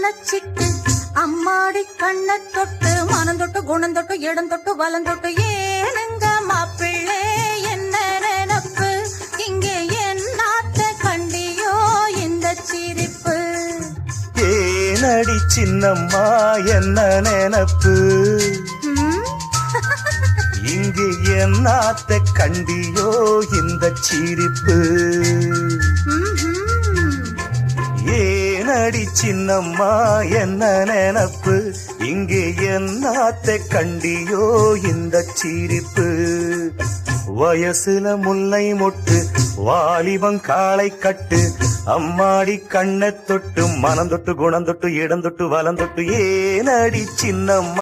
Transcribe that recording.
சின்ன சிட்டு அம்மாடி கண்ண தொட்டு மனம் தொட்டு குணம் தொட்டு இடம் தொட்டு வலம் தொட்டு ஏனுங்க மாப்பிள்ளை என்ன நினப்பு இங்கே என்னாத்த கண்டியோ இந்த சிரிப்பு ஏனடி சின்னம்மா என்ன நினப்பு இங்கே என்னாத்த கண்டியோ இந்த சிரிப்பு ஏனடி சின்னம்மா என்ன நினப்பு இங்கே என்னாத்த கண்டியோ இந்த சிரிப்பு வயசுல முல்லை மொட்டு வாலிபம் காளை கட்டு அம்மாடி கண்ணை தொட்டு மனம் தொட்டு குணம் தொட்டு இடம் தொட்டு வலம் தொட்டு ஏனடி சின்னம்மா